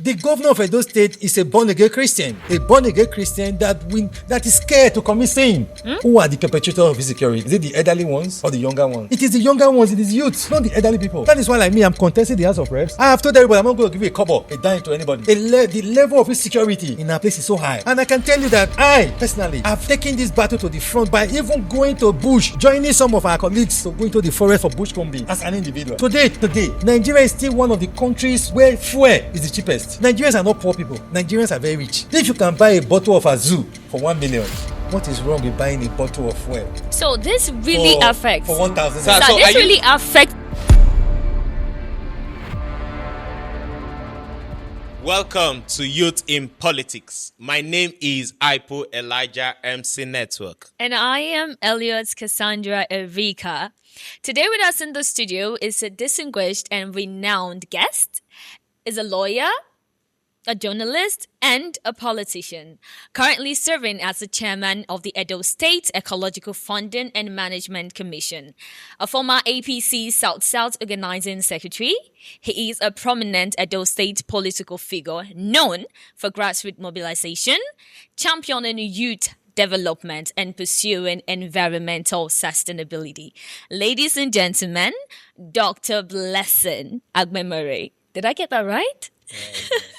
The governor of Edo State is a born-again Christian that is scared to commit sin. Who are the perpetrators of insecurity? Is it the elderly ones or the younger ones? It is the younger ones, it is youth, not the elderly people. That is why, like me, I'm contesting the House of Reps. I have told everybody I'm not going to give you a kobo, a dime to anybody. The level of insecurity in our place is so high. And I can tell you that I, personally, have taken this battle to the front by even going to bush, joining some of our colleagues to go into the forest for bush combing as an individual. Today, Nigeria is still one of the countries where fuel is the cheapest. Nigerians are not poor people. Nigerians are very rich. If you can buy a bottle of Azul for 1 million, what is wrong with buying a bottle of fuel? So this really affects. For 1,000. So this really affects. Welcome to Youth in Politics. My name is Ipo Elijah MC Network. And I am Elliot Cassandra Erika. Today with us in the studio is a distinguished and renowned guest, is a lawyer, a journalist, and a politician, currently serving as the chairman of the Edo State Ecological Funding and Management Commission, a former APC South-South Organizing Secretary. He is a prominent Edo State political figure known for grassroots mobilization, championing youth development, and pursuing environmental sustainability. Ladies and gentlemen, Dr. Blessing Agbomhere. Did I get that right?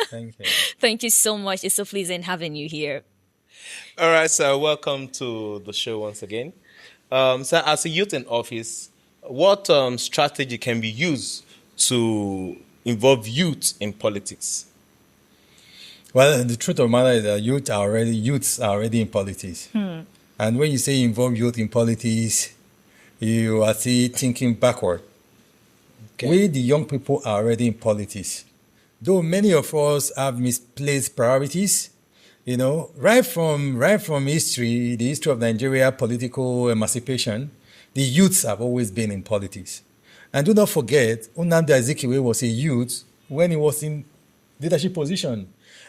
Thank you. Thank you so much. It's so pleasant having you here. All right, so welcome to the show once again. So as a youth in office, what strategy can be used to involve youth in politics? Well, the truth of the matter is that youths are already in politics. And when you say involve youth in politics, you are still thinking backward. Okay. We, the young people, are already in politics. Though many of us have misplaced priorities, right from history, the history of Nigeria, political emancipation, the youths have always been in politics. And do not forget, Nnamdi Azikiwe was a youth when he was in leadership position.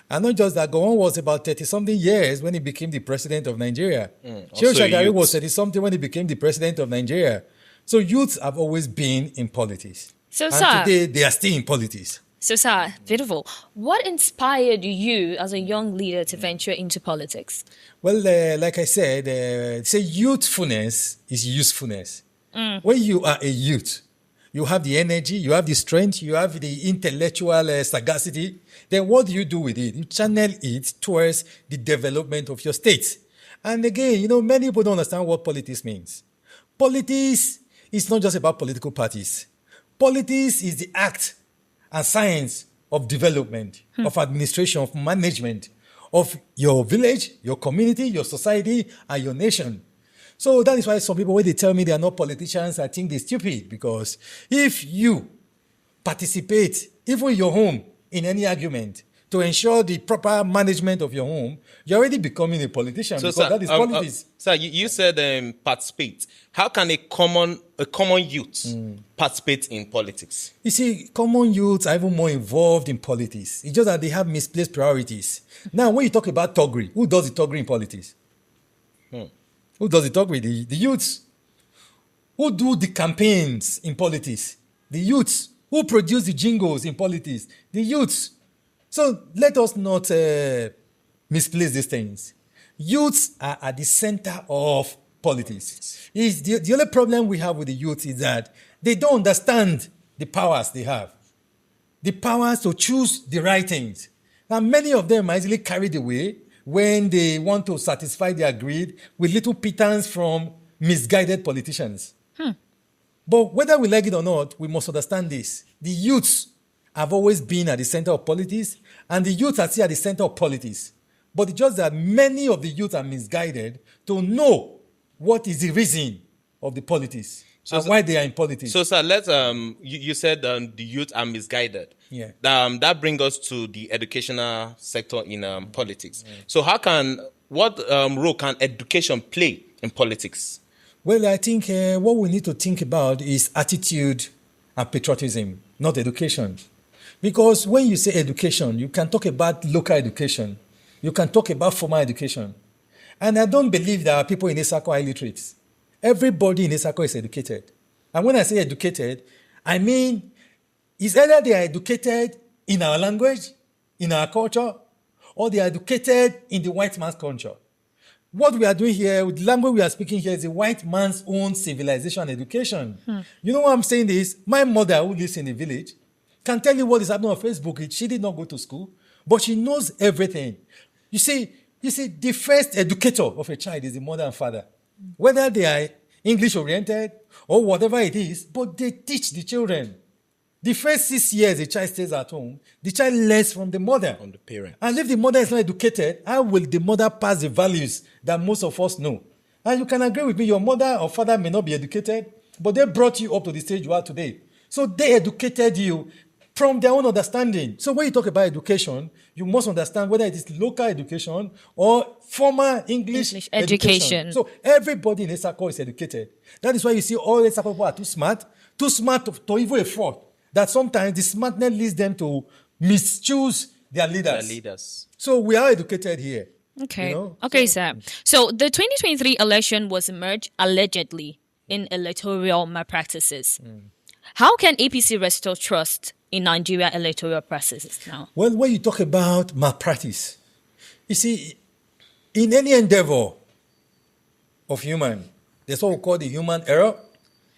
And not just that, Gowon was about 30-something years when he became the president of Nigeria. Shehu Shagari was 30-something when he became the president of Nigeria. So youths have always been in politics. So, and sir, today they are still in politics. So, sir, beautiful. What inspired you as a young leader to venture into politics? Well, like I said, say youthfulness is usefulness. When you are a youth, you have the energy, you have the strength, you have the intellectual sagacity. Then what do you do with it? You channel it towards the development of your state. And again, many people don't understand what politics means. Politics is not just about political parties. Politics is the act and science of development, of administration, of management, of your village, your community, your society, and your nation. So that is why some people, when they tell me they are not politicians, I think they're stupid. Because if you participate, even in your home, in any argument, to ensure the proper management of your home, you're already becoming a politician, because that is politics. Sir, you said participate. How can a common youth participate in politics? You see, common youths are even more involved in politics. It's just that they have misplaced priorities. Now, when you talk about thuggery, who does the thuggery in politics? Who does the thuggery? The youths. Who do the campaigns in politics? The youths. Who produce the jingles in politics? The youths. So let us not misplace these things. Youths are at the center of politics. The only problem we have with the youth is that they don't understand the powers they have. The powers to choose the right things. And many of them are easily carried away when they want to satisfy their greed with little pittance from misguided politicians. But whether we like it or not, we must understand this. The youths have always been at the center of politics, and the youth are still at the center of politics. But it's just that many of the youth are misguided to know what is the reason of the politics and why they are in politics. So, sir, you said the youth are misguided. Yeah. That brings us to the educational sector in politics. So what role can education play in politics? Well, I think what we need to think about is attitude and patriotism, not education. Because when you say education, you can talk about local education. You can talk about formal education. And I don't believe there are people in Isako are illiterate. Everybody in Isako is educated. And when I say educated, I mean it's either they are educated in our language, in our culture, or they are educated in the white man's culture. What we are doing here, with the language we are speaking here, is the white man's own civilization and education. You know what I'm saying is, my mother who lives in the village can tell you what is happening on Facebook. She did not go to school, but she knows everything. You see, the first educator of a child is the mother and father. Whether they are English-oriented or whatever it is, but they teach the children. The first 6 years a child stays at home, the child learns from the mother. From the parent. And if the mother is not educated, how will the mother pass the values that most of us know? And you can agree with me, your mother or father may not be educated, but they brought you up to the stage you are today. So they educated you from their own understanding. So when you talk about education, you must understand whether it is local education or formal English education. So everybody in a circle is educated. That is why you see all the circle people are too smart to even a fault. That sometimes the smartness leads them to mischoose their leaders. So we are educated here. Okay. You know? Okay, sir. So the 2023 election was merged allegedly in electoral malpractices. How can APC restore trust in Nigeria electoral processes now? Well, when you talk about malpractice, you see, in any endeavor of human, there's what we call the human error,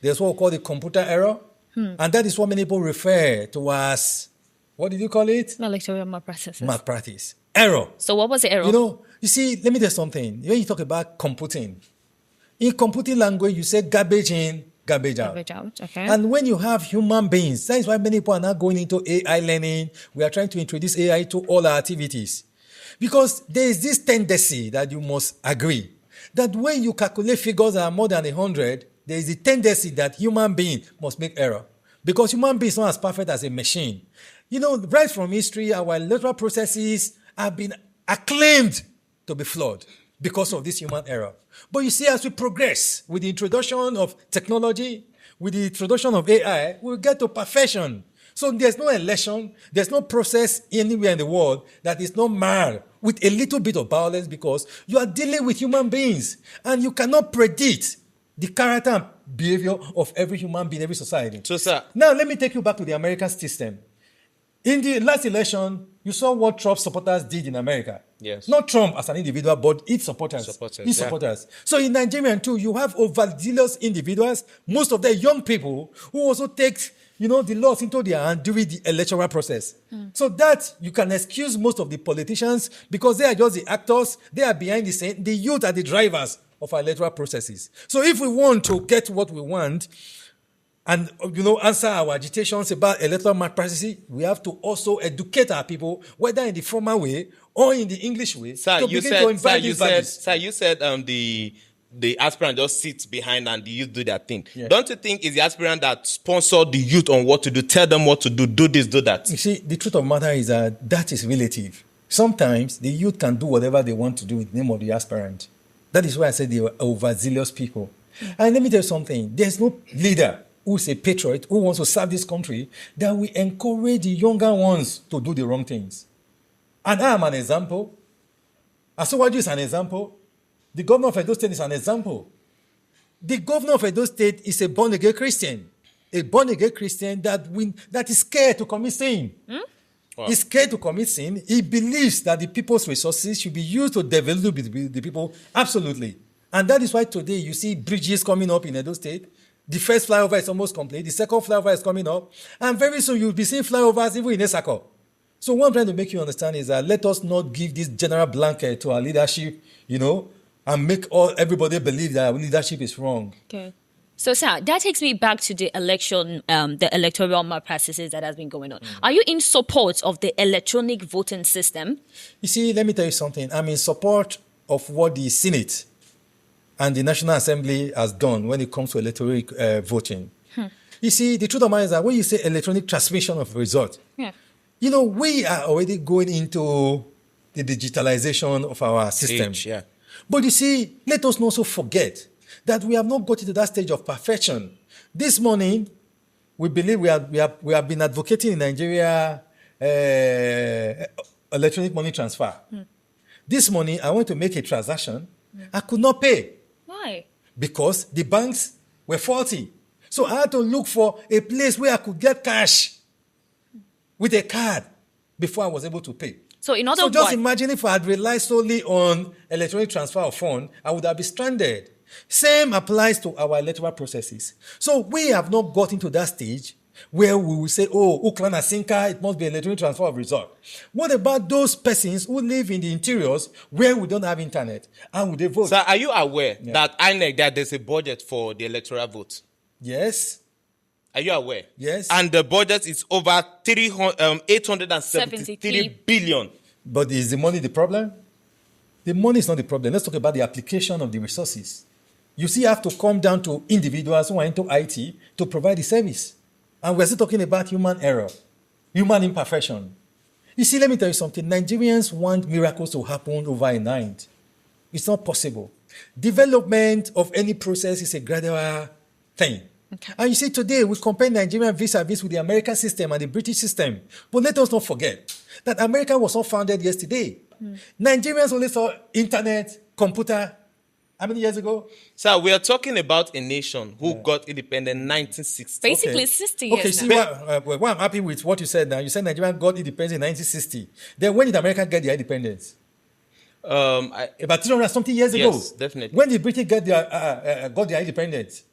there's what we call the computer error, and that is what many people refer to as, what did you call it? Electoral malpractices. Malpractice. Error. So what was the error? You know, you see, let me tell you something. When you talk about computing, in computing language, you say garbage in, garbage out. Garbage out, okay. And when you have human beings, that is why many people are now going into AI learning. We are trying to introduce AI to all our activities. Because there is this tendency that you must agree that when you calculate figures that are more than 100, there is a tendency that human being must make error. Because human beings are not as perfect as a machine. You know, right from history, our electoral processes have been acclaimed to be flawed because of this human error. But you see, as we progress with the introduction of technology, with the introduction of AI, we'll get to perfection. So there's no election, there's no process anywhere in the world that is not marred with a little bit of violence, because you are dealing with human beings and you cannot predict the character and behavior of every human being, every society. So, sir. Now, let me take you back to the American system. In the last election, you saw what Trump supporters did in America. Yes. Not Trump as an individual, but its supporters. His supporters. So in Nigeria too, you have overzealous individuals, most of them young people, who also take, the laws into their hand during the electoral process. So that you can excuse most of the politicians because they are just the actors, they are behind the scene. The youth are the drivers of our electoral processes. So if we want to get what we want, and, answer our agitations about electoral malpractice, we have to also educate our people, whether in the formal way or in the English way, Sir, to begin to invite these values. Sir, you said the aspirant just sits behind and the youth do their thing. Yeah. Don't you think it's the aspirant that sponsored the youth on what to do, tell them what to do this, do that? You see, the truth of the matter is that is relative. Sometimes the youth can do whatever they want to do in the name of the aspirant. That is why I said they were overzealous people. And let me tell you something. There's no leader who is a patriot, who wants to serve this country, that we encourage the younger ones to do the wrong things. And I am an example. Asowaju is an example. The governor of Edo State is an example. The governor of Edo State is a born-again Christian. A born-again Christian that is scared to commit sin. Wow. He's scared to commit sin. He believes that the people's resources should be used to develop the people. Absolutely. And that is why today you see bridges coming up in Edo State. The first flyover is almost complete. The second flyover is coming up. And very soon you'll be seeing flyovers even in Esako. So what I'm trying to make you understand is that let us not give this general blanket to our leadership, and make everybody believe that our leadership is wrong. Okay. So, sir, that takes me back to the election, the electoral malpractices that has been going on. Are you in support of the electronic voting system? You see, let me tell you something. I'm in support of what the Senate and the National Assembly has done when it comes to electoral voting. You see, the truth of the matter is that when you say electronic transmission of result, we are already going into the digitalization of our system. But you see, let us not also forget that we have not got to that stage of perfection. This morning, we believe we have been advocating in Nigeria electronic money transfer. This morning, I went to make a transaction. I could not pay. Why? Because the banks were faulty. So I had to look for a place where I could get cash with a card. before I was able to pay. So in other So just words, imagine if I had relied solely on electronic transfer of funds, I would have been stranded. Same applies to our electoral processes. So we have not got into that stage where we will say, oh, Uklana Sinka, it must be electronic transfer of result. What about those persons who live in the interiors where we don't have internet? And would they vote? So are you aware that INEC, that there's a budget for the electoral vote? Yes. Are you aware? Yes. And the budget is over 873 billion. But is the money the problem? The money is not the problem. Let's talk about the application of the resources. You see, you have to come down to individuals who are into IT to provide the service. And we're still talking about human error, human imperfection. You see, let me tell you something. Nigerians want miracles to happen overnight. It's not possible. Development of any process is a gradual thing. Okay. And you see, today we compare Nigerian vis-a-vis with the American system and the British system. But let us not forget that America was not founded yesterday. Nigerians only saw internet, computer, how many years ago? So we are talking about a nation who got independent in 1960. Basically 60 years Okay, see, now. well, I'm happy with what you said now. You said Nigeria got independence in 1960. Then when did America get their independence? About 300 something years ago. Yes, definitely. When did Britain get their independence?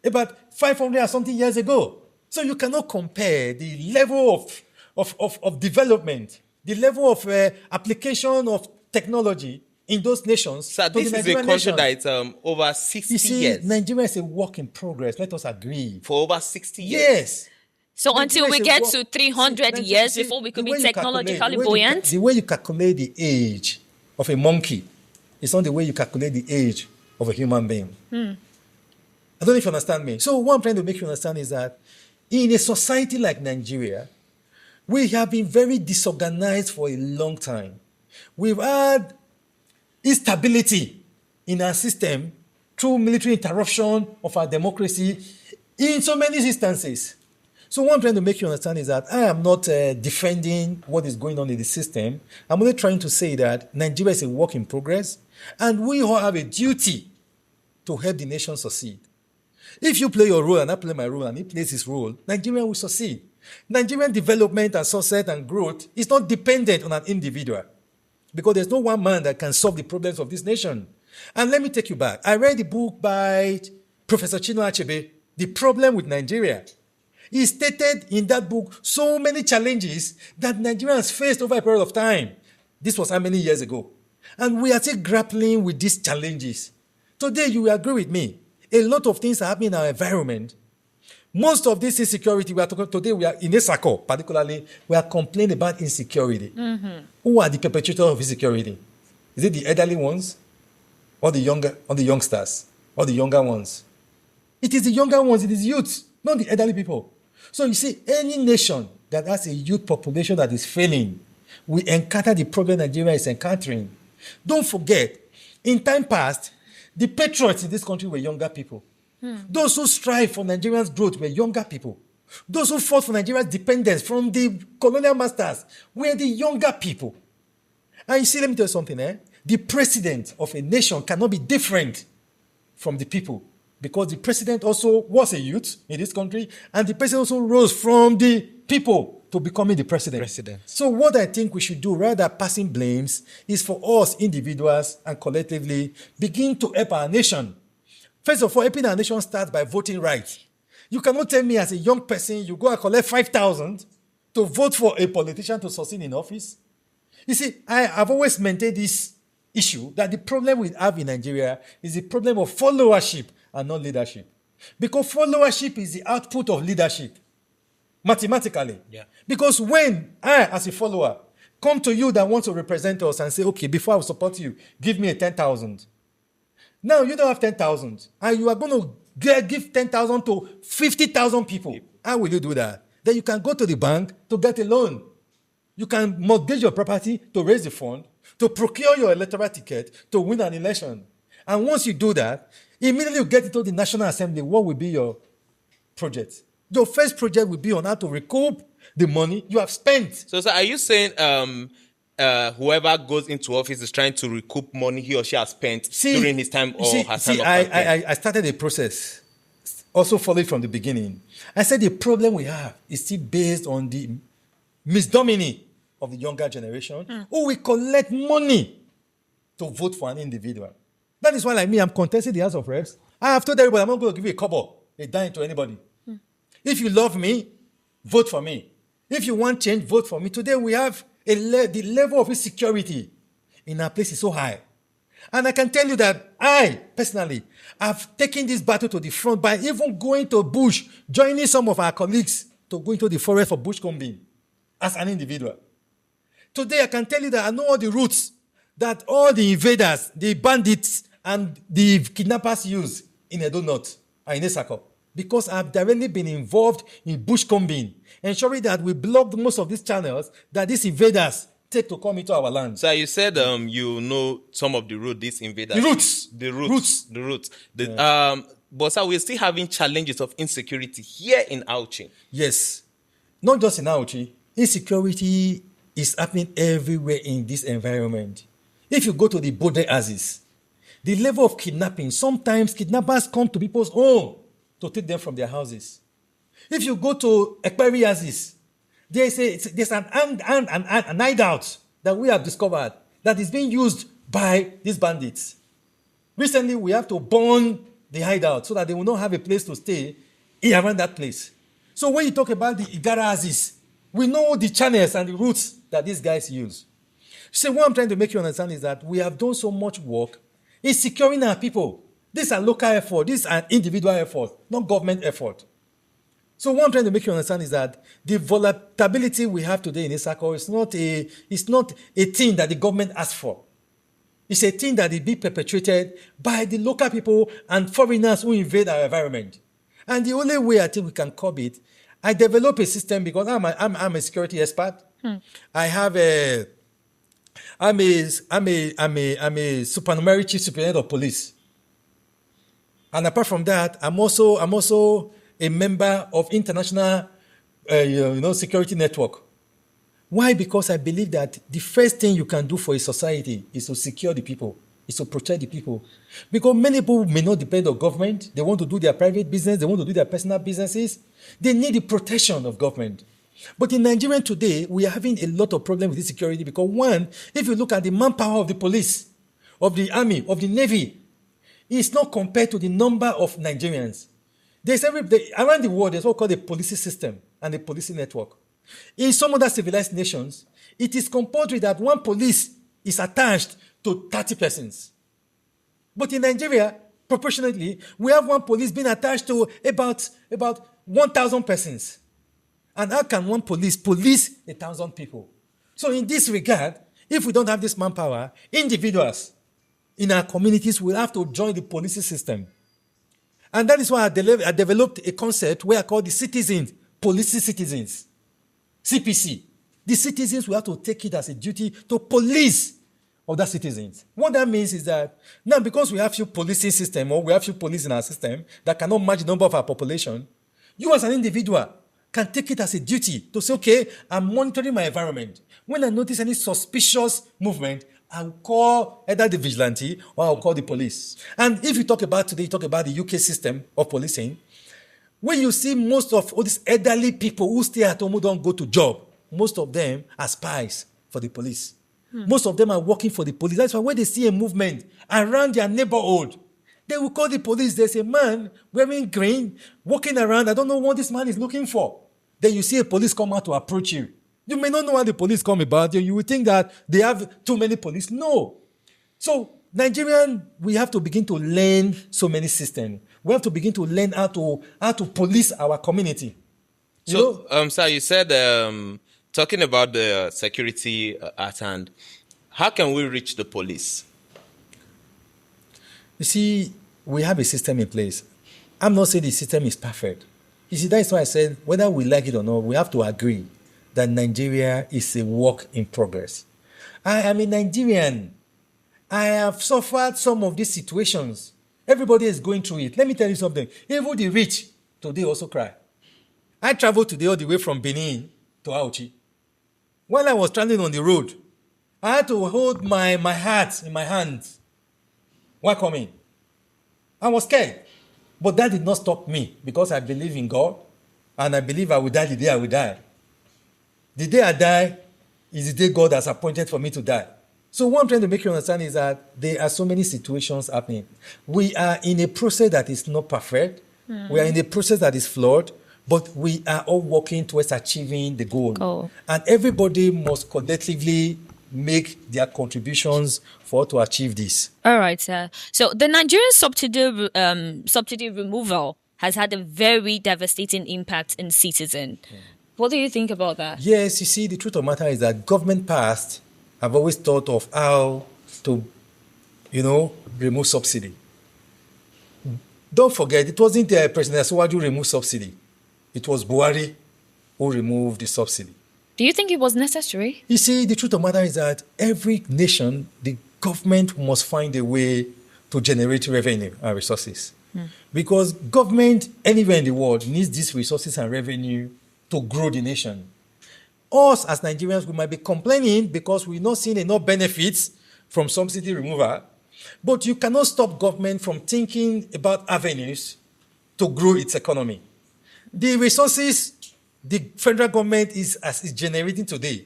About 500 something years ago. So you cannot compare the level of development, the level of application of technology in those nations. So to this the is a Nigerian country nation. that is over 60 You see, years. Nigeria is a work in progress. Let us agree. For over 60 years. Yes. So Nigeria until we is a get work- to 300 See, years see, before we the could be way you calculate- technologically the way you buoyant. the way you calculate the age of a monkey is not the way you calculate the age of a human being. I don't know if you understand me. So what I'm trying to make you understand is that in a society like Nigeria, we have been very disorganized for a long time. We've had instability in our system through military interruption of our democracy in so many instances. So what I'm trying to make you understand is that I am not defending what is going on in the system. I'm only trying to say that Nigeria is a work in progress, and we all have a duty to help the nation succeed. If you play your role and I play my role and he plays his role, Nigeria will succeed. Nigerian development and success and growth is not dependent on an individual, because there's no one man that can solve the problems of this nation. And let me take you back. I read the book by Professor Chinua Achebe, The Problem with Nigeria. He stated in that book so many challenges that Nigerians faced over a period of time. This was how many years ago? And we are still grappling with these challenges. Today, you will agree with me. A lot of things are happening in our environment. Most of this insecurity, we are talking today, we are in Esako, particularly, we are complaining about insecurity. Who are the perpetrators of insecurity? Is it the elderly ones? Or the youngsters? Or the younger ones? It is the younger ones, it is youth, not the elderly people. So you see, any nation that has a youth population that is failing will encounter the problem Nigeria is encountering. Don't forget, in time past, the patriots in this country were younger people. Those who strive for Nigeria's growth were younger people. Those who fought for Nigeria's dependence from the colonial masters were the younger people. And you see, let me tell you something. The president of a nation cannot be different from the people, because the president also was a youth in this country, and the president also rose from the people to becoming the president. So what I think we should do, rather than passing blames, is for us individuals and collectively begin to help our nation. First of all, helping our nation starts by voting rights. You cannot tell me as a young person, you go and collect 5,000 to vote for a politician to succeed in office. You see, I've always maintained this issue that the problem we have in Nigeria is the problem of followership and not leadership. Because followership is the output of leadership, mathematically. Yeah. Because when I, as a follower, come to you that wants to represent us and say, okay, before I will support you, give me a 10,000. Now you don't have 10,000, and you are going to give 10,000 to 50,000 people. How will you do that? Then you can go to the bank to get a loan. You can mortgage your property to raise the fund, to procure your electoral ticket, to win an election. And once you do that, immediately you get into the National Assembly. What will be your project? Your first project will be on how to recoup the money you have spent. So are you saying whoever goes into office is trying to recoup money he or she has spent during his time or her time of campaign? I started a process, also followed from the beginning. I said the problem we have is still based on the misdominant of the younger generation who will collect money to vote for an individual. That is why, like me, I'm contesting the House of Reps. I have told everybody I'm not going to give you a kobo, a dime to anybody. If you love me, vote for me. If you want change, vote for me. Today we have the level of insecurity in our place is so high. And I can tell you that I, personally, have taken this battle to the front by even going to bush, joining some of our colleagues to go into the forest for bush combing as an individual. Today I can tell you that I know all the routes that all the invaders, the bandits, and the kidnappers use in Edo North and in Esako, because I've directly been involved in bush combing, ensuring that we blocked most of these channels that these invaders take to come into our land. So you said you know some of the route these invaders. The routes. But sir, we're still having challenges of insecurity here in Auchi. Yes. Not just in Auchi. Insecurity is happening everywhere in this environment. If you go to the border Aziz, the level of kidnapping, sometimes kidnappers come to people's home to take them from their houses. If you go to Ekperi Aziz, there's an hideout that we have discovered that is being used by these bandits. Recently, we have to burn the hideout so that they will not have a place to stay around that place. So when you talk about the Igara Aziz, we know the channels and the routes that these guys use. So what I'm trying to make you understand is that we have done so much work in securing our people. This is a local effort. This is an individual effort, not government effort. So what I'm trying to make you understand is that the volatility we have today in Isako is not a thing that the government asked for. It's a thing that is being perpetrated by the local people and foreigners who invade our environment. And the only way I think we can curb it, I develop a system because I'm a security expert. I'm a supernumerary chief superintendent of police. And apart from that, I'm also a member of international security network. Why? Because I believe that the first thing you can do for a society is to secure the people, is to protect the people. Because many people may not depend on government. They want to do their private business. They want to do their personal businesses. They need the protection of government. But in Nigeria today, we are having a lot of problems with insecurity because one, if you look at the manpower of the police, of the army, of the navy, it's not compared to the number of Nigerians. Around the world, there's what called a policing system and a policing network. In some other civilized nations, it is compulsory that one police is attached to 30 persons. But in Nigeria, proportionately, we have one police being attached to about 1,000 persons. And how can one police 1,000 people? So in this regard, if we don't have this manpower, individuals in our communities will have to join the policing system. And that is why I developed a concept where I call the citizens, policing citizens, CPC. The citizens will have to take it as a duty to police other citizens. What that means is that now because we have few policing system or we have few police in our system that cannot match the number of our population, you as an individual can take it as a duty to say, okay, I'm monitoring my environment. When I notice any suspicious movement, I'll call either the vigilante or I'll call the police. And if you talk about today, you talk about the UK system of policing, when you see most of all these elderly people who stay at home who don't go to job, most of them are spies for the police. Most of them are working for the police. That's why when they see a movement around their neighborhood, they will call the police. There's a man wearing green, walking around. I don't know what this man is looking for. Then you see a police come out to approach you. You may not know why the police come about you. You will think that they have too many police. No. So, Nigerian, we have to begin to learn so many systems. We have to begin to learn how to police our community. So, sir, you said, talking about the security at hand, how can we reach the police? You see, we have a system in place. I'm not saying the system is perfect. You see, that's why I said, whether we like it or not, we have to agree that Nigeria is a work in progress. I am a Nigerian. I have suffered some of these situations. Everybody is going through it. Let me tell you something. Even the rich today also cry. I traveled today all the way from Benin to Auchi. While I was traveling on the road, I had to hold my heart in my hands while coming. I was scared. But that did not stop me because I believe in God and I believe I will die the day I will die. The day I die is the day God has appointed for me to die. So what I'm trying to make you understand is that there are so many situations happening. We are in a process that is not perfect. We are in a process that is flawed, but we are all working towards achieving the goal. And everybody must collectively make their contributions for to achieve this. All right, sir. So the Nigerian subsidy removal has had a very devastating impact in citizens. What do you think about that? Yes, you see, the truth of the matter is that government past have always thought of how to, remove subsidy. Don't forget, it wasn't President Asiwaju who removed subsidy. It was Buhari who removed the subsidy. Do you think it was necessary? You see, the truth of the matter is that every nation, the government must find a way to generate revenue and resources. Because government anywhere in the world needs these resources and revenue to grow the nation. Us as Nigerians, we might be complaining because we're not seeing enough benefits from subsidy removal, but you cannot stop government from thinking about avenues to grow its economy. The resources the federal government is generating today,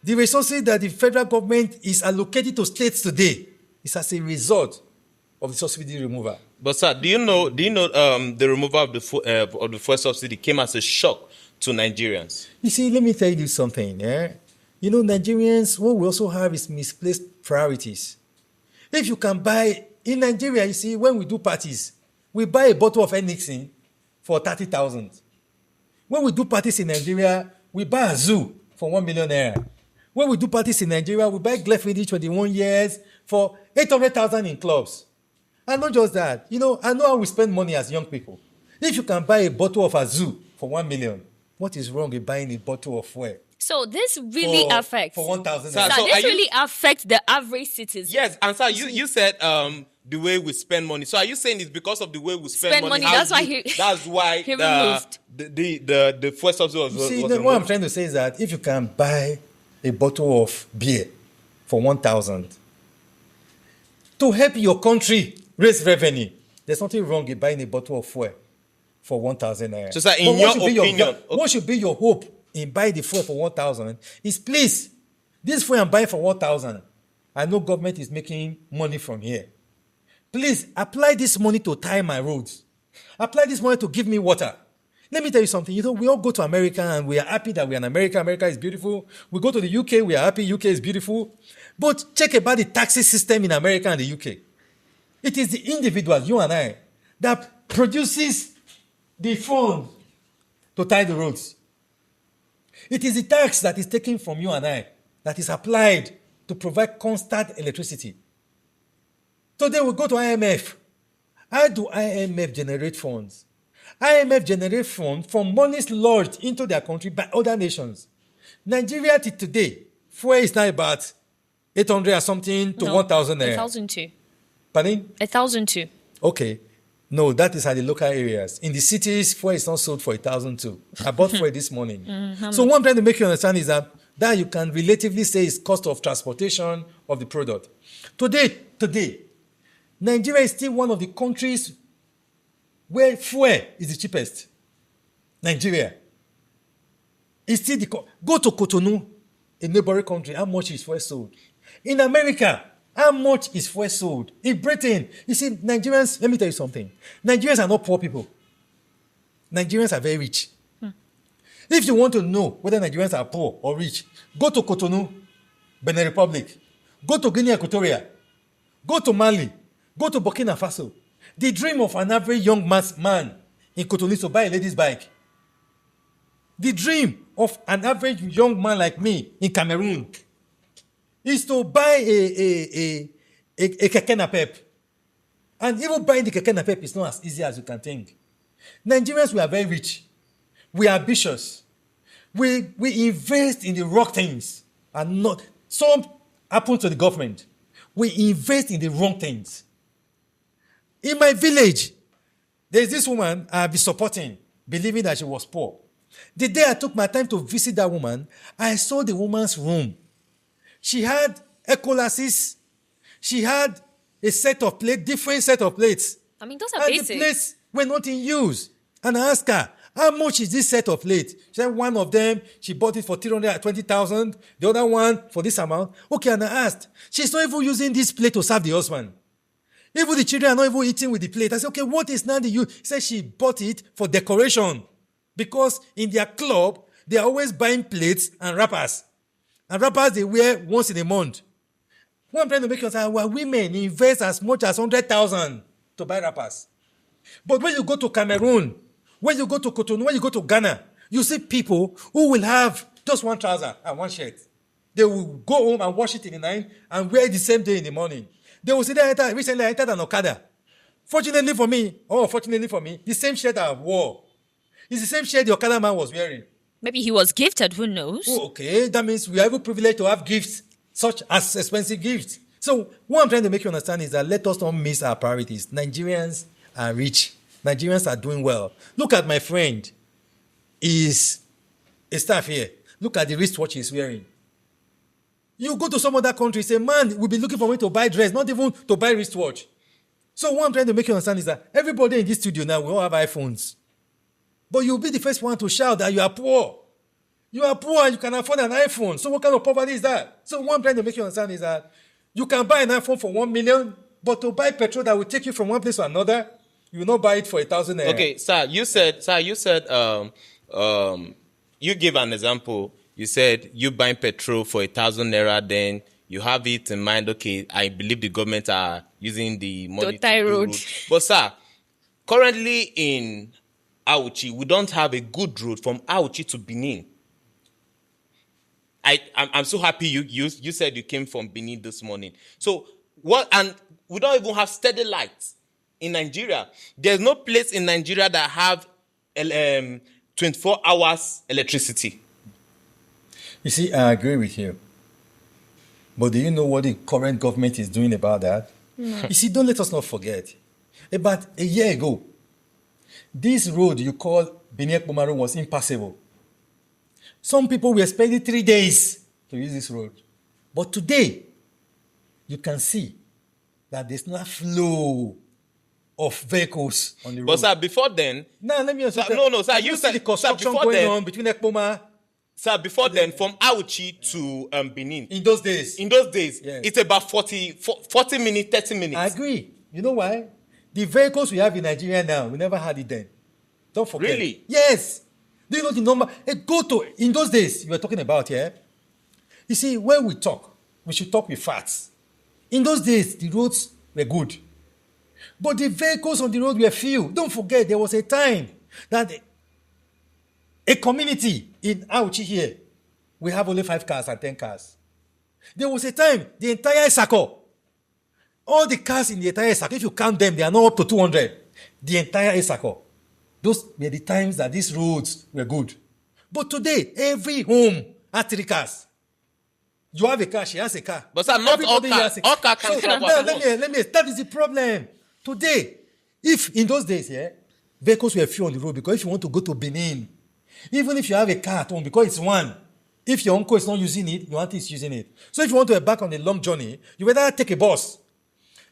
the resources that the federal government is allocating to states today is as a result of the subsidy removal. But sir, do you know the removal of the fuel subsidy came as a shock to Nigerians? You see, let me tell you something. Nigerians, what we also have is misplaced priorities. If you can buy, in Nigeria, you see, when we do parties, we buy a bottle of Nixon for 30,000. When we do parties in Nigeria, we buy a zoo for 1 million naira. When we do parties in Nigeria, we buy Glenfiddich 21 years for 800,000 in clubs. And not just that, I know how we spend money as young people. If you can buy a bottle of a zoo for 1 million, what is wrong with buying a bottle of fuel? So this really affects. For 1,000. So this really affects the average citizen. Yes, and sir, you said the way we spend money. So are you saying it's because of the way we spend money? That's why he removed the fuel subsidy was removed. What I'm trying to say is that if you can buy a bottle of beer for 1,000 to help your country raise revenue, there's nothing wrong with buying a bottle of fuel for 1,000 naira. So, sir, in your opinion, what should be your hope in buying the fuel for 1,000 is, please, this fuel I'm buying for 1,000, I know government is making money from here. Please apply this money to tie my roads. Apply this money to give me water. Let me tell you something. We all go to America and we are happy that we are in America. America is beautiful. We go to the UK, we are happy. UK is beautiful. But check about the taxi system in America and the UK. It is the individual, you and I, that produces the fund to tie the roads. It is the tax that is taken from you and I that is applied to provide constant electricity. Today we go to IMF. How do IMF generate funds? IMF generate funds from monies lodged into their country by other nations. Nigeria today, fuel is now about 800 or something to 1,000 naira. 1,002. Pardon? 1,002. Okay. No, that is at the local areas. In the cities, fuel is not sold for 1,002. I bought fuel this morning. So what I'm trying to make you understand is that you can relatively say is cost of transportation of the product. Today, Nigeria is still one of the countries where fuel is the cheapest. Nigeria. It's still go to Cotonou, a neighboring country, how much is fuel sold? In America, how much is fuel sold? In Britain, you see, Nigerians, let me tell you something. Nigerians are not poor people. Nigerians are very rich. If you want to know whether Nigerians are poor or rich, go to Cotonou, Benin Republic. Go to Guinea Equatorial. Go to Mali. Go to Burkina Faso. The dream of an average young man in Cotonou is to buy a lady's bike. The dream of an average young man like me in Cameroon is to buy a keke napep. And even buying the keke napep is not as easy as you can think. Nigerians, we are very rich. We are ambitious. We invest in the wrong things. And not some happen to the government. We invest in the wrong things. In my village, there's this woman I've been supporting, believing that she was poor. The day I took my time to visit that woman, I saw the woman's room. She had ecolasses. She had a set of plates, different set of plates. I mean, those are and basic. the plates were not in use. And I asked her, How much is this set of plate? She said one of them, she bought it for 320,000. The other one for this amount. Okay, and I asked, she's not even using this plate to serve the husband. Even the children are not even eating with the plate. I said, okay, what is now the use? She said she bought it for decoration. Because in their club, they are always buying plates and wrappers. And wrappers they wear once in a month. What I'm trying to make you understand, well, women invest as much as 100,000 to buy wrappers. But when you go to Cameroon, when you go to Cotonou, when you go to Ghana, you see people who will have just one trouser and one shirt. They will go home and wash it in the night and wear it the same day in the morning. They will say, recently I entered an Okada. Fortunately for me, the same shirt I wore is the same shirt the Okada man was wearing. Maybe he was gifted, who knows? Oh, okay, that means we are even privileged to have gifts, such as expensive gifts. So what I'm trying to make you understand is that let us not miss our priorities. Nigerians are rich. Nigerians are doing well. Look at my friend. Is a staff here. Look at the wristwatch he's wearing. You go to some other country, say, man, we'll be looking for me to buy dress, not even to buy wristwatch. So what I'm trying to make you understand is that everybody in this studio now, we all have iPhones. But you'll be the first one to shout that you are poor. You are poor and you can afford an iPhone. So what kind of poverty is that? So what I'm trying to make you understand is that you can buy an iPhone for 1 million, but to buy petrol that will take you from one place to another, you will not buy it for 1,000 naira. Okay, you said, you give an example. You said you buying petrol for 1,000 naira, then you have it in mind, okay, I believe the government are using the money to do road. road. But sir, currently in Auchi, we don't have a good road from Auchi to Benin. I'm so happy you said you came from Benin this morning. So what? And we don't even have steady lights in Nigeria. There's no place in Nigeria that have 24 hours electricity. You see, I agree with you. But do you know what the current government is doing about that? No. You see, don't let us not forget. About a year ago, this road you call Benin-Agbomhere was impassable. Some people were spending 3 days to use this road. But today, you can see that there's no flow of vehicles on the road. But sir, before then... Now, let me answer. Sir, you said the construction going on between Agbomhere. Sir, before then, from Auchi to Benin. In those days, yes. It's about 40 minutes, 30 minutes. I agree. You know why? The vehicles we have in Nigeria now, we never had it then. Don't forget. Really? Yes. Do you know the number? In those days you were talking about, yeah? You see, when we talk, we should talk with facts. In those days, the roads were good. But the vehicles on the road were few. Don't forget, there was a time that a community in Auchi here, we have only 5 cars and 10 cars. There was a time, the entire Isako, all the cars in the entire Isako, if you count them, they are not up to 200. The entire Isako. Those were the times that these roads were good. But today, every home has 3 cars. You have a car, she has a car. But sir, not all cars. All cars can travel. Let me, that is the problem. Today, if in those days, yeah, vehicles were few on the road, because if you want to go to Benin, even if you have a car at home, because it's one, if your uncle is not using it, your auntie is using it. So if you want to embark on a long journey, you better take a bus.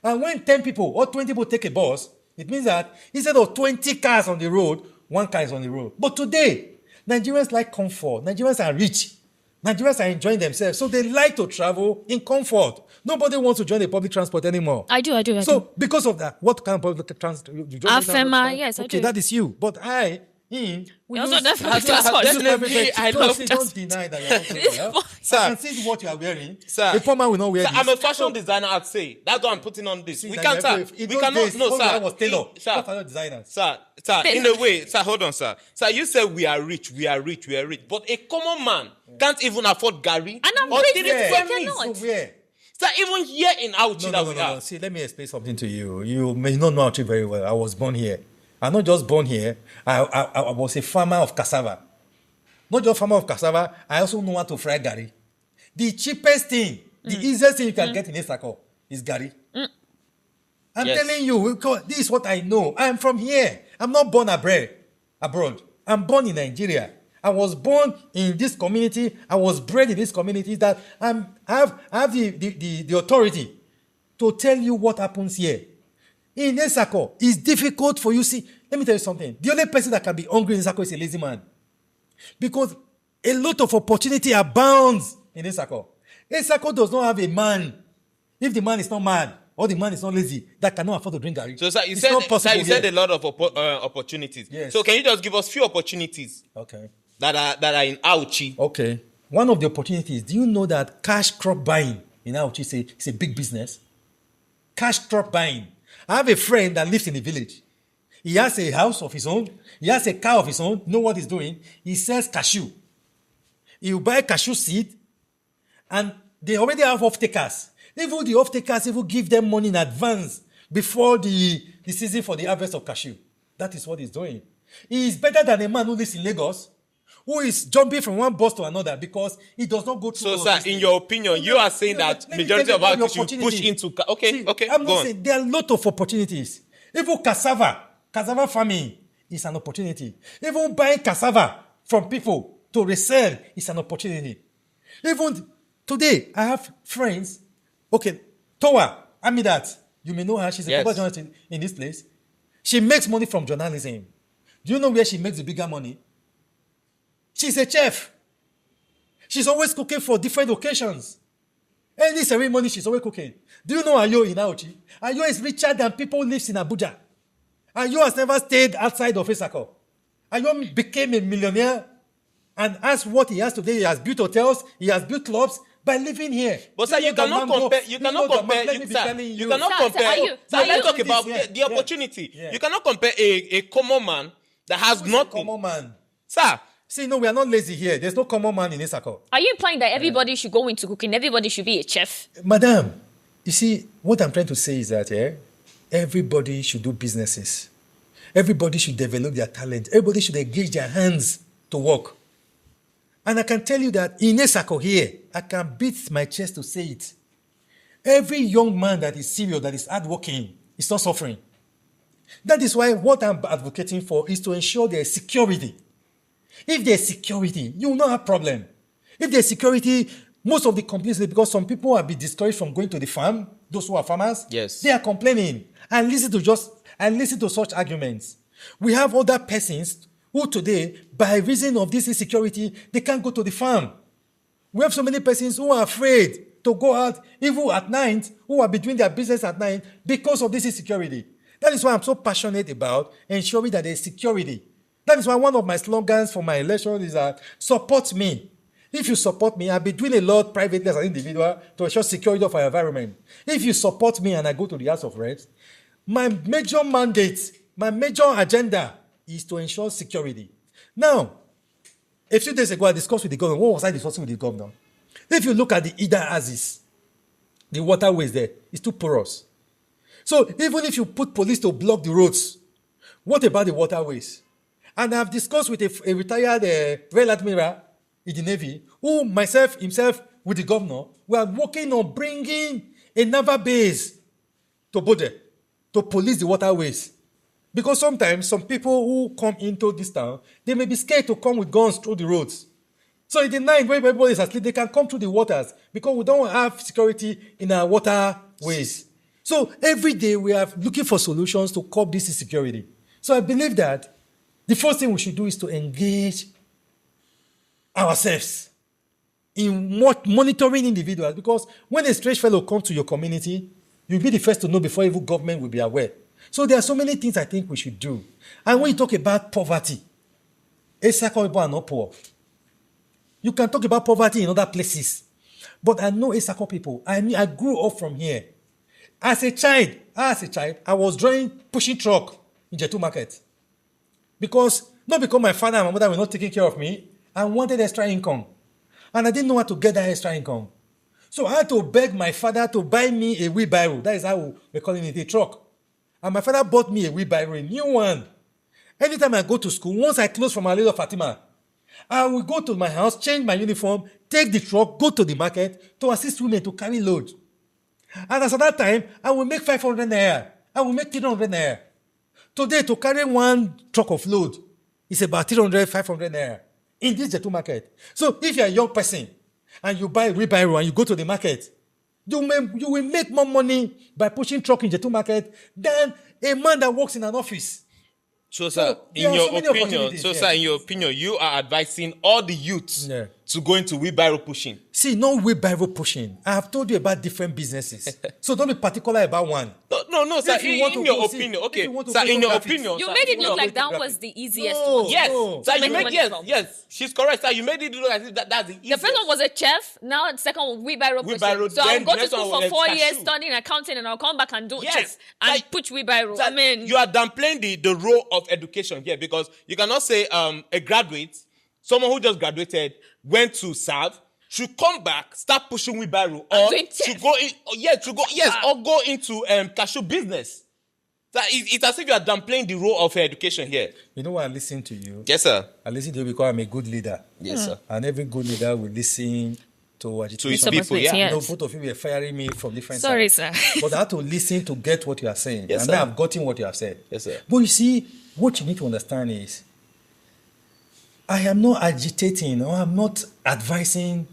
And when 10 people or 20 people take a bus, it means that instead of 20 cars on the road, 1 car is on the road. But today, Nigerians like comfort. Nigerians are rich. Nigerians are enjoying themselves. So they like to travel in comfort. Nobody wants to join the public transport anymore. I do. So because of that, what kind of public transport? Afema, yes, I do. Okay, that is you. But we also definitely I love don't deny that you're not well. Sir, and see what you are wearing. Sir, a poor man will not wear sir, this. I'm a fashion designer, I'd say. That's what I'm putting on this. See, We can't, sir. We cannot. No, sir. Was tailor. Sir, designers. Sir, in a way, sir, hold on, sir. Sir, you said we are rich. But a common man can't even afford Gary. And I'm or rich, three they families. cannot. So where? Sir, even here in Auchi No. See, let me explain something to you. You may not know Auchi very well. I was born here. I'm not just born here. I was a farmer of cassava. Not just farmer of cassava, I also know how to fry gari. The cheapest thing, the easiest thing you can get in Isako is gari. I'm telling you, this is what I know. I'm from here. I'm not born abroad. I'm born in Nigeria. I was born in this community. I was bred in this community that I have the authority to tell you what happens here. In Isako, it's difficult for you. See, Let me tell you something. The only person that can be hungry in Isako is a lazy man. Because a lot of opportunity abounds in Isako. Isako does not have a man. If the man is not mad or the man is not lazy, that cannot afford to drink garri. So, sir, you said a lot of opportunities. Yes. So, can you just give us few opportunities that are in Auchi? Okay. One of the opportunities, do you know that cash crop buying in Auchi is a big business? Cash crop buying. I have a friend that lives in the village. He has a house of his own. He has a car of his own. Know what he's doing? He sells cashew. He will buy cashew seed, and they already have off-takers. Even the off-takers even give them money in advance before the season for the harvest of cashew. That is what he's doing. He is better than a man who lives in Lagos, who is jumping from one bus to another because he does not go through. So, sir, in your opinion, you are saying that majority of our should push into. Okay, I'm not saying there are a lot of opportunities. Even cassava farming is an opportunity. Even buying cassava from people to resell is an opportunity. Even today, I have friends. Okay, Towa Amidat, you may know her. She's a corporate journalist in this place. She makes money from journalism. Do you know where she makes the bigger money? She's a chef. She's always cooking for different occasions. Any ceremony, she's always cooking. Do you know Ayo in Auchi? Ayo is richer than people who live in Abuja. Ayo has never stayed outside of Isako. Ayo became a millionaire, and as what he has today, he has built hotels, he has built clubs by living here. But sir, you cannot compare. Let's talk about the opportunity. Yeah. You cannot compare a common man that has nothing. Common man. Sir. See, no, we are not lazy here. There's no common man in Isako. Are you implying that everybody should go into cooking? Everybody should be a chef? Madam, you see, what I'm trying to say is that everybody should do businesses. Everybody should develop their talent. Everybody should engage their hands to work. And I can tell you that in Isako here, I can beat my chest to say it. Every young man that is serious, that is hardworking, is not suffering. That is why what I'm advocating for is to ensure there is security. If there's security, you will not have problem. If there's security, most of the complaints, because some people have been discouraged from going to the farm, those who are farmers, they are complaining. And listen to such arguments. We have other persons who today, by reason of this insecurity, they can't go to the farm. We have so many persons who are afraid to go out, even at night, who are doing their business at night because of this insecurity. That is why I'm so passionate about ensuring that there is security. That is why one of my slogans for my election is that support me. If you support me, I'll be doing a lot privately as an individual to ensure security of our environment. If you support me and I go to the House of Reps, my major mandate, my major agenda is to ensure security. Now, a few days ago, I discussed with the governor. What was I discussing with the governor? If you look at the Ida Axis, the waterways there, it's too porous. So even if you put police to block the roads, what about the waterways? And I've discussed with a retired Rear Admiral in the Navy, who himself, with the governor, we are working on bringing a naval base to Bode to police the waterways. Because sometimes some people who come into this town, they may be scared to come with guns through the roads. So in the night when everybody is asleep, they can come through the waters because we don't have security in our waterways. So every day we are looking for solutions to curb this insecurity. So I believe that the first thing we should do is to engage ourselves in monitoring individuals, because when a strange fellow comes to your community, you'll be the first to know before even government will be aware. So there are so many things I think we should do. And when you talk about poverty, Isako people are not poor. You can talk about poverty in other places. But I know Isako people. I grew up from here. As a child, I was pushing truck in Jetu Market. Not because my father and my mother were not taking care of me, I wanted extra income. And I didn't know how to get that extra income. So I had to beg my father to buy me a wheelbarrow. That is how we're calling it, a truck. And my father bought me a wheelbarrow, a new one. Anytime I go to school, once I close from Our Lady of Fatima, I will go to my house, change my uniform, take the truck, go to the market to assist women to carry load. And as at that time, I will make 500 naira. I will make 300 naira. Today, to carry one truck of load is about 300, 500 naira in this Jetu market. So if you're a young person and you buy a wheelbarrow and you go to the market, you will make more money by pushing truck in Jetu market than a man that works in an office. So, sir, there are so many opportunities, yeah. in your opinion, you are advising all the youths Yeah. to go into wheelbarrow pushing. See, no wheelbarrow pushing. I have told you about different businesses. So don't be particular about one. No, sir. If you want In to your go, see, opinion, if okay, you want to sir. go In to your graphics. opinion, You sir, made it in your look like opinion- that was the easiest No. one. Yes, No. sir. You Make made money from. yes. She's correct, sir. You made it look like that's the The easiest. first one was a chef. Now the second one, wheelbarrow Wheelbarrow, pushing. So I'll then go the to next school one for was 4 years cashew. studying accounting, and I'll come back and do Yes. chef and Like- push wheelbarrow. Sir, I mean, you are downplaying the role of education here because you cannot say a graduate, someone who just graduated, went to serve, should come back, start pushing wheelbarrow, or doing should go in, or go into cashew business. That it's as if you are downplaying the role of education here. You know why I listen to you? Yes, sir. I listen to you because I'm a good leader. Yes, sir. And every good leader will listen to agitation. his Some people, aspects, yeah. You know, yes. both of you were firing me from different Sorry, sides. sir. But I had to listen to get what you are saying. Yes, and sir. now I've gotten what you have said. Yes, sir. But you see, what you need to understand is, I am not agitating or I'm not advising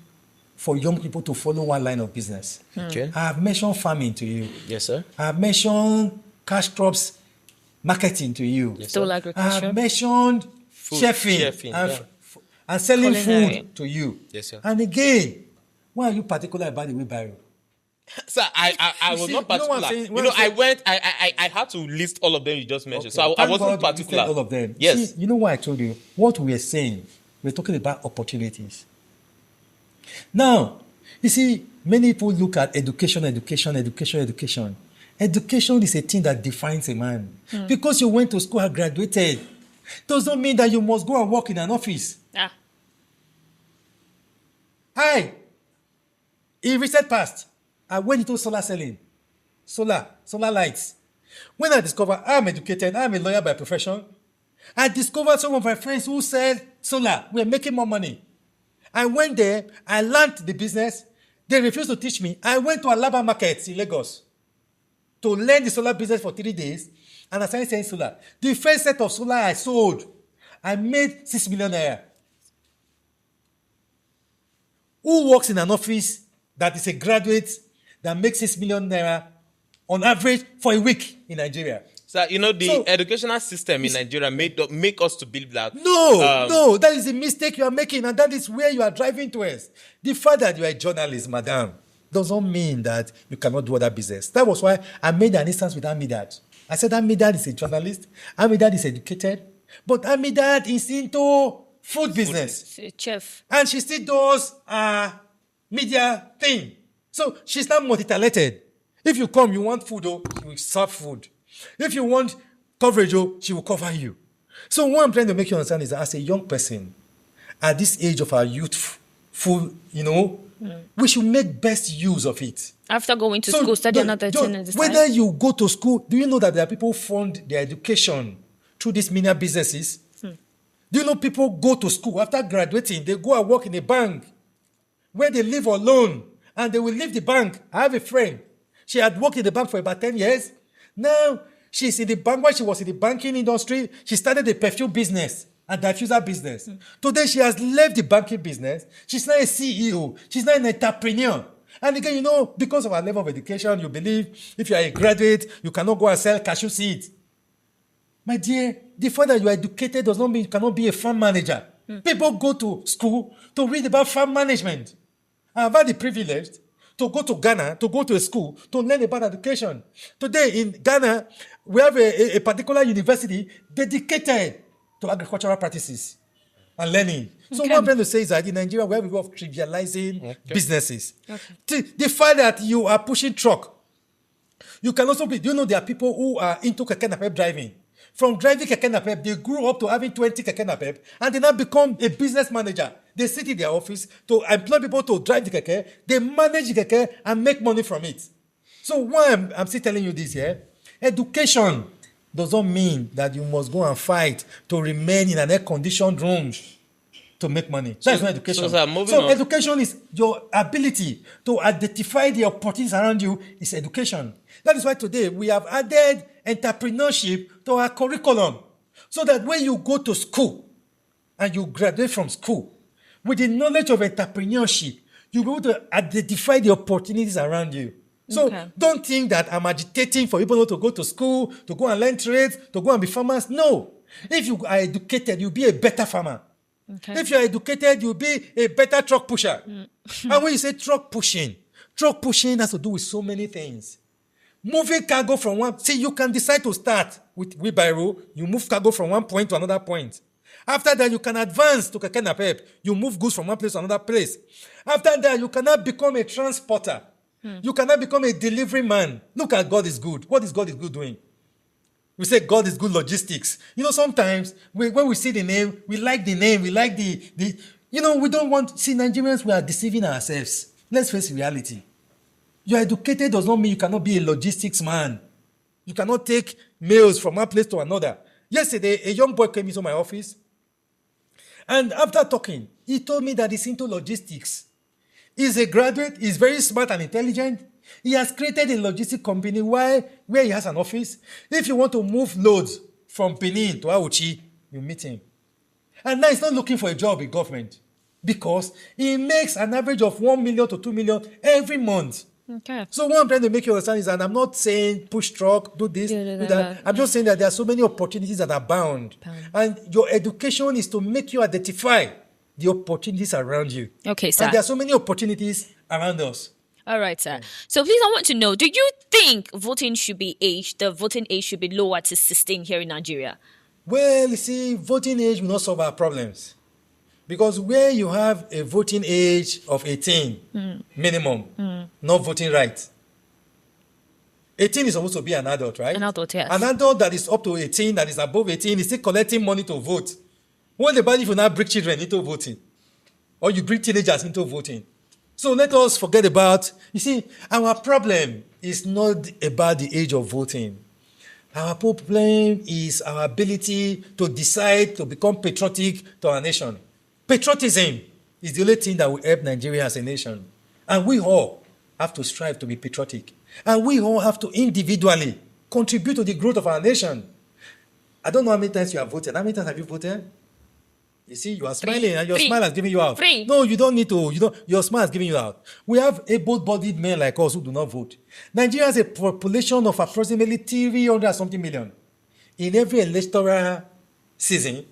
for young people to follow one line of business. Okay. I have mentioned farming to you. Yes, sir. I have mentioned cash crops marketing to you. Still I agriculture. have mentioned chefing, chefing, and, yeah. and selling Culinary. food to you. Yes, sir. And again, why are you particular about the wheelbarrow? Sir, I was see, not you know what particular. I'm saying? You What know, I'm saying- I had to list all of them you just mentioned. So I Thank wasn't God you particular. listed all of them. Yes. See, you know why I told you? What we are saying, we're talking about opportunities. Now, you see, many people look at education. Education is a thing that defines a man. Because you went to school and graduated, doesn't mean that you must go and work in an office. Ah, Hi. In recent past, I went into solar selling. Solar lights. When I discovered I'm educated, I'm a lawyer by profession, I discovered some of my friends who said solar, we're making more money. I went there, I learned the business. They refused to teach me. I went to Alaba markets in Lagos to learn the solar business for 3 days, and I started selling solar. The first set of solar I sold, I made 6 million naira. Who works in an office that is a graduate that makes 6 million naira on average for a week in Nigeria? Sir, you know, the So- educational system in Nigeria make us to believe that. No, that is a mistake you are making, and that is where you are driving towards. The fact that you are a journalist, madam, doesn't mean that you cannot do other business. That was why I made an instance with Amidad. I said Amidad is a journalist, Amidad is educated, but Amidad is into food business. chef. And she still does media thing. So she's not multi-talented. If you come, you want food, she will serve food. If you want coverage, she will cover you. So what I'm trying to make you understand is that as a young person, at this age of our youthful, we should make best use of it. After going to school, study another thing at this time. Whether you go to school, do you know that there are people who fund their education through these media businesses? Do you know people go to school after graduating, they go and work in a bank where they live alone and they will leave the bank. I have a friend. She had worked in the bank for about 10 years. Now she's in the bank. While she was in the banking industry, she started a perfume business and diffuser business. Today she has left the banking business. She's now a CEO. She's now an entrepreneur. And again, because of our level of education, you believe if you are a graduate, you cannot go and sell cashew seeds. My dear, the fact that you are educated does not mean you cannot be a farm manager. People go to school to read about farm management. I have had the privilege to go to Ghana, to go to a school, to learn about education. Today in Ghana, we have a particular university dedicated to agricultural practices and learning. So what I'm trying to say is that in Nigeria, we have a way of trivializing businesses. The fact that you are pushing truck, you can also be, there are people who are into keke napep driving. From driving keke napep, they grew up to having 20 keke napep, and they now become a business manager. They sit in their office to employ people to drive the keke, they manage the keke and make money from it. So why I'm still telling you this here, education doesn't mean that you must go and fight to remain in an air-conditioned room to make money. That's not education. So education is your ability to identify the opportunities around you is education. That is why today we have added entrepreneurship to our curriculum. So that when you go to school and you graduate from school, with the knowledge of entrepreneurship, you'll be able to identify the opportunities around you. So don't think that I'm agitating for people to go to school, to go and learn trades, to go and be farmers. No. If you are educated, you'll be a better farmer. Okay. If you are educated, you'll be a better truck pusher. And when you say truck pushing has to do with so many things. Moving cargo from one, see, you can decide to start with wheelbarrow, you move cargo from one point to another point. After that, you can advance to keke napep, you move goods from one place to another place. After that, you cannot become a transporter. You cannot become a delivery man. Look at God is good. What is God is good doing? We say God is good logistics. Sometimes when we see the name, we like the name, we like the we don't want, see, Nigerians, we are deceiving ourselves. Let's face reality. You are educated does not mean you cannot be a logistics man. You cannot take mails from one place to another. Yesterday, a young boy came into my office, and after talking, he told me that he's into logistics. He's a graduate, he's very smart and intelligent. He has created a logistic company where he has an office. If you want to move loads from Benin to Auchi, you meet him. And now he's not looking for a job in government because he makes an average of 1 million to 2 million every month. Okay. So what I'm trying to make you understand is that I'm not saying push truck, do this, do that. I'm just saying that there are so many opportunities that are bound. And your education is to make you identify the opportunities around you. Okay, sir. And there are so many opportunities around us. All right, sir. So please, I want to know, do you think the voting age should be lower to 16 here in Nigeria? Well, you see, voting age will not solve our problems. Because where you have a voting age of 18 minimum, not voting right. 18 is supposed to be an adult, right? An adult, yes. An adult that is up to 18, that is above 18, is still collecting money to vote. What about if you now bring children into voting? Or you bring teenagers into voting? So let us forget about, you see, our problem is not about the age of voting. Our problem is our ability to decide to become patriotic to our nation. Patriotism is the only thing that will help Nigeria as a nation. And we all have to strive to be patriotic. And we all have to individually contribute to the growth of our nation. I don't know how many times you have voted. How many times have you voted? You see, you are smiling and your smile has given you out. No, you don't need to. Your smile has given you out. We have able-bodied men like us who do not vote. Nigeria has a population of approximately 300-something million. In every electoral season,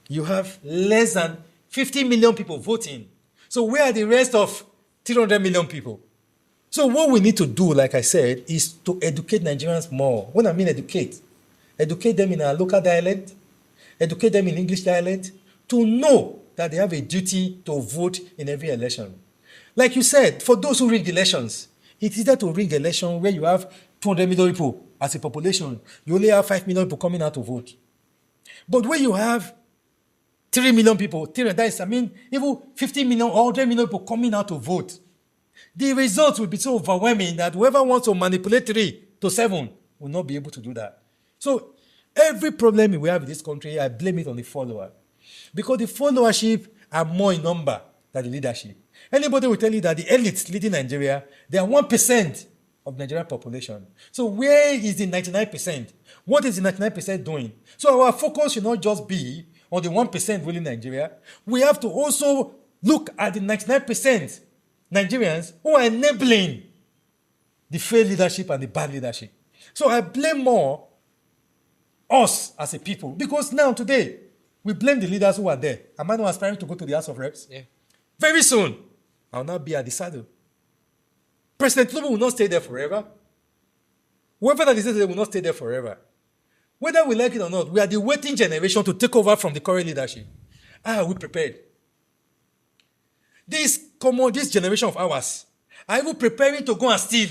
you have less than 50 million people voting. So where are the rest of 300 million people? So what we need to do, like I said, is to educate Nigerians more. When I mean educate them in our local dialect, educate them in English dialect, to know that they have a duty to vote in every election. Like you said, for those who rig elections, it's easier to rig election where you have 200 million people as a population. You only have 5 million people coming out to vote. But when you have 3 million people, even 50 million or 100 million people coming out to vote, the results will be so overwhelming that whoever wants to manipulate 3 to 7 will not be able to do that. So every problem we have in this country, I blame it on the follower. Because the followership are more in number than the leadership. Anybody will tell you that the elites leading Nigeria, they are 1% of Nigerian population. So where is the 99%? What is the 99% doing? So our focus should not just be on the 1% ruling Nigeria. We have to also look at the 99% Nigerians who are enabling the failed leadership and the bad leadership. So I blame more us as a people, because now today we blame the leaders who are there. Am I not aspiring to go to the House of Reps? Yeah. Very soon, I'll now be at the saddle. President Tinubu will not stay there forever. Whoever that is there will not stay there forever. Whether we like it or not, we are the waiting generation to take over from the current leadership. Are we prepared? This generation of ours are even preparing to go and steal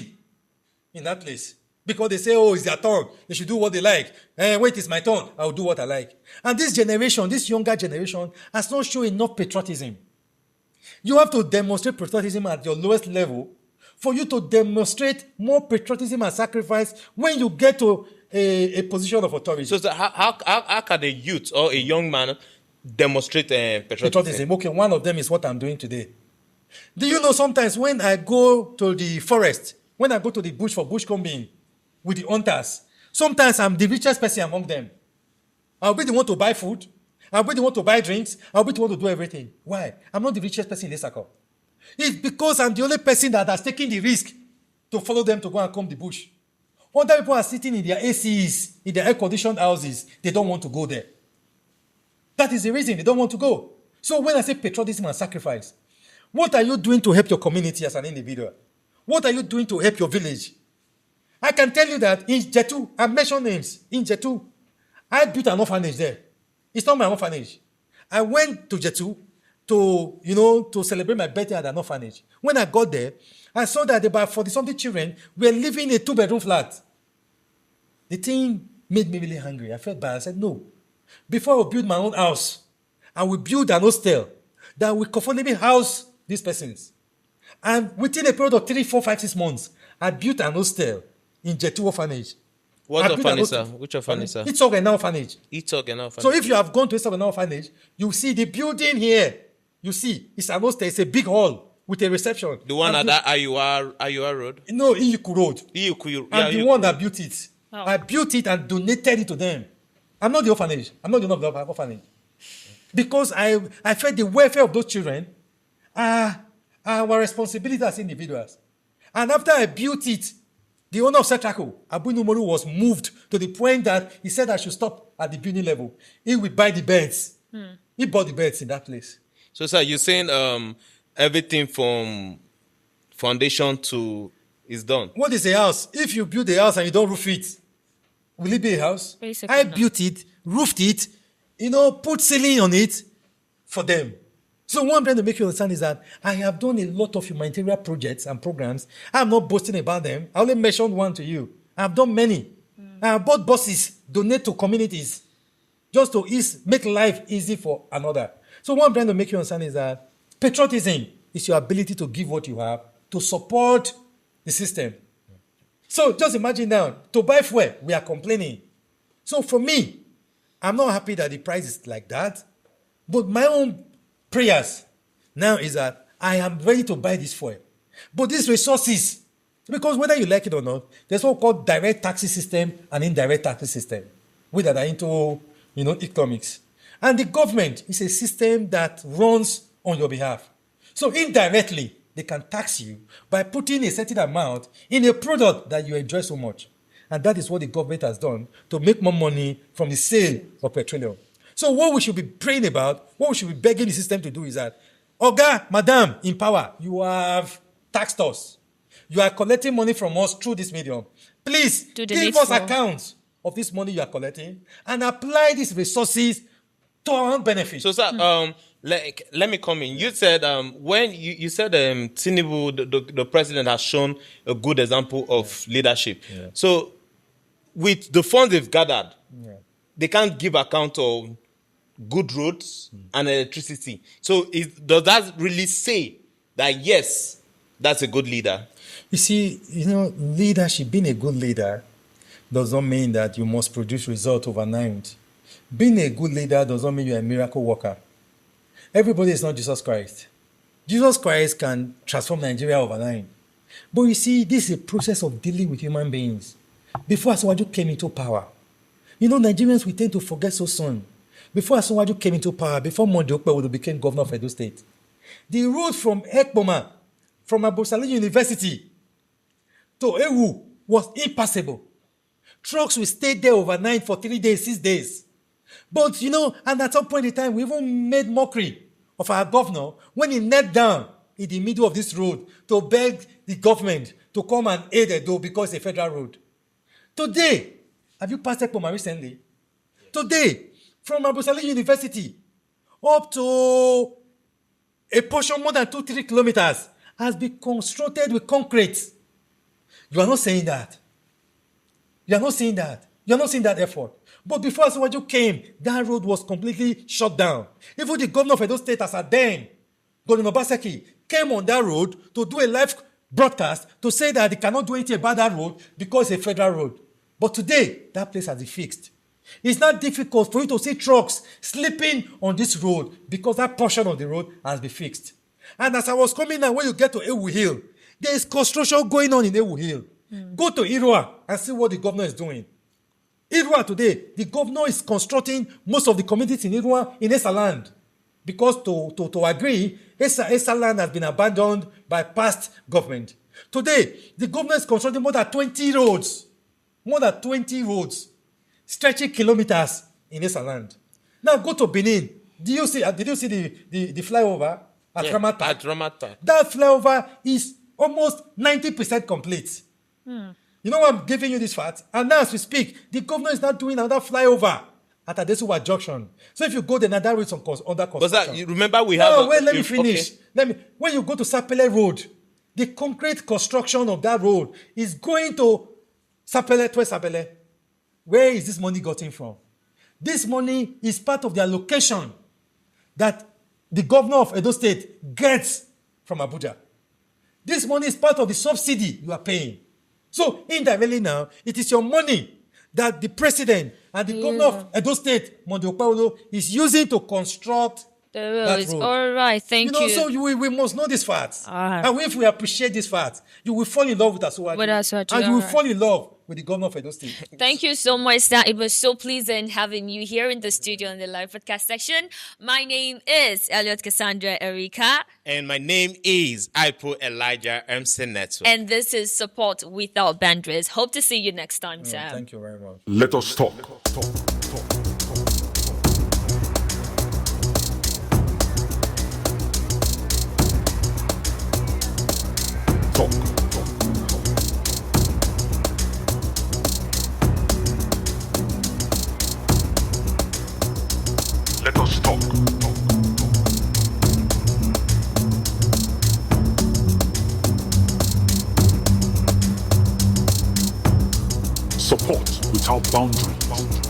in that place. Because they say, oh, it's their turn. They should do what they like. Wait, it's my turn. I'll do what I like. And this generation, this younger generation, has not shown enough patriotism. You have to demonstrate patriotism at your lowest level for you to demonstrate more patriotism and sacrifice when you get to a position of authority. So how can a youth or a young man demonstrate patriotism? Okay, one of them is what I'm doing today. Do you know sometimes when I go to the forest, when I go to the bush for bushcombing with the hunters, sometimes I'm the richest person among them. I'll be the one to buy food. I'll be the one to buy drinks. I'll be the one to do everything. Why? I'm not the richest person in this circle. It's because I'm the only person that has taken the risk to follow them to go and comb the bush. Other people are sitting in their ACs, in their air-conditioned houses. They don't want to go there. That is the reason they don't want to go. So when I say patriotism and sacrifice, what are you doing to help your community as an individual? What are you doing to help your village? I can tell you that in Jetu, I mentioned names. In Jetu, I built an orphanage there. It's not my orphanage. I went to Jetu to celebrate my birthday at an orphanage. When I got there, I saw that about 40-something children were living in a 2-bedroom flat. The thing made me really angry. I felt bad. I said, no. Before I will build my own house, I will build an hostel that will comfortably house these persons. And within a period of 3, 4, 5, 6 months, I built an hostel in Jetu Orphanage. What orphanage, sir? Which orphanage, sir? It's an orphanage. Orphanage. So if you have gone to an orphanage, you see the building here. You see, it's an hostel. It's a big hall with a reception. The one at that Ayua Road? No, Iyuku Road. Iyuku. I'm the one that built it. Oh. I built it and donated it to them. I'm not the orphanage. I'm not the owner of the orphanage. Because I felt the welfare of those children are our responsibility as individuals. And after I built it, the owner of Setrako, Abu Numoru, was moved to the point that he said I should stop at the building level. He would buy the beds. He bought the beds in that place. So, sir, you're saying everything from foundation to is done? What is a house? If you build a house and you don't roof it, will it be a house? Basically I not. built it, roofed it, put ceiling on it for them. So what I'm trying to make you understand is that I have done a lot of humanitarian projects and programs. I'm not boasting about them. I only mentioned one to you. I've done many. I have bought buses, donate to communities, just to make life easy for another. So what I'm trying to make you understand is that patriotism is your ability to give what you have to support the system. So just imagine now, to buy fuel, we are complaining. So for me, I'm not happy that the price is like that. But my own prayers now is that I am ready to buy this fuel. But these resources, because whether you like it or not, there's what called direct taxi system and indirect taxi system. We that are into economics. And the government is a system that runs on your behalf. So indirectly, they can tax you by putting a certain amount in a product that you enjoy so much. And that is what the government has done to make more money from the sale of petroleum. So what we should be praying about, what we should be begging the system to do is that, Oga, Madam, in power, you have taxed us. You are collecting money from us through this medium. Please give us accounts of this money you are collecting and apply these resources to our own benefit. So, sir, let me come in. You said when you said Tinubu, the president, has shown a good example of leadership. Yeah. So, with the funds they've gathered, they can't give account of good roads and electricity. So, does that really say that yes, that's a good leader? You see, leadership, being a good leader, does not mean that you must produce results overnight. Being a good leader does not mean you're a miracle worker. Everybody is not Jesus Christ. Jesus Christ can transform Nigeria overnight. But you see, this is a process of dealing with human beings. Before Asiwaju came into power, Nigerians, we tend to forget so soon. Before Asiwaju came into power, before Monday Okpebholo became governor of Edo State, the road from Agbomhere, from Abosali University to Ewu was impassable. Trucks will stay there overnight for 3 days, 6 days. But, and at some point in time, we even made mockery of our governor when he knelt down in the middle of this road to beg the government to come and aid Edo because it's a federal road. Today, have you passed Ekpoma recently? Today, from Abosali University up to a portion more than 2-3 kilometers has been constructed with concrete. You are not saying that. You are not seeing that. You are not seeing that effort. But before Asiwaju came, that road was completely shut down. Even the governor of Edo State, as at then, Governor Obaseki, came on that road to do a live broadcast to say that they cannot do anything about that road because it's a federal road. But today, that place has been fixed. It's not difficult for you to see trucks slipping on this road because that portion of the road has been fixed. And as I was coming now, when you get to Ewu Hill, there is construction going on in Ewu Hill. Go to Irua and see what the governor is doing. Irua today, the governor is constructing most of the communities in Irua in Esa land. Because to agree, Esa land has been abandoned by past government. Today, the governor is constructing more than 20 roads more than 20 roads stretching kilometers in this land. Now go to Benin. Did you see the flyover at Ramata? At Ramata. That flyover is almost 90% complete. You know why I'm giving you this fact? And now as we speak, the governor is not doing another flyover at Adesuwa Junction. So if you go there, that road is under construction. But sir, you remember we have... No, wait, let me finish. Okay. When you go to Sapele Road, the concrete construction of that road is going to Sapele. Where is this money gotten from? This money is part of the allocation that the governor of Edo State gets from Abuja. This money is part of the subsidy you are paying. So indirectly now, it is your money that the president and the governor of Edo State, Monday Okpebholo, is using to construct that road. All right, thank you. So we must know this fact. Right. And if we appreciate this fact, you will fall in love with Asuwaju. And you will fall in love with the governor of Edo State. Thank you so much, sir. It was so pleasant having you here in the studio in the live podcast section. My name is Elliot Cassandra Erika. And my name is Ipo Elijah MC Network. And this is Support Without Boundaries. Hope to see you next time, sir. Thank you very much. Let us talk. Let us talk. Support without boundaries.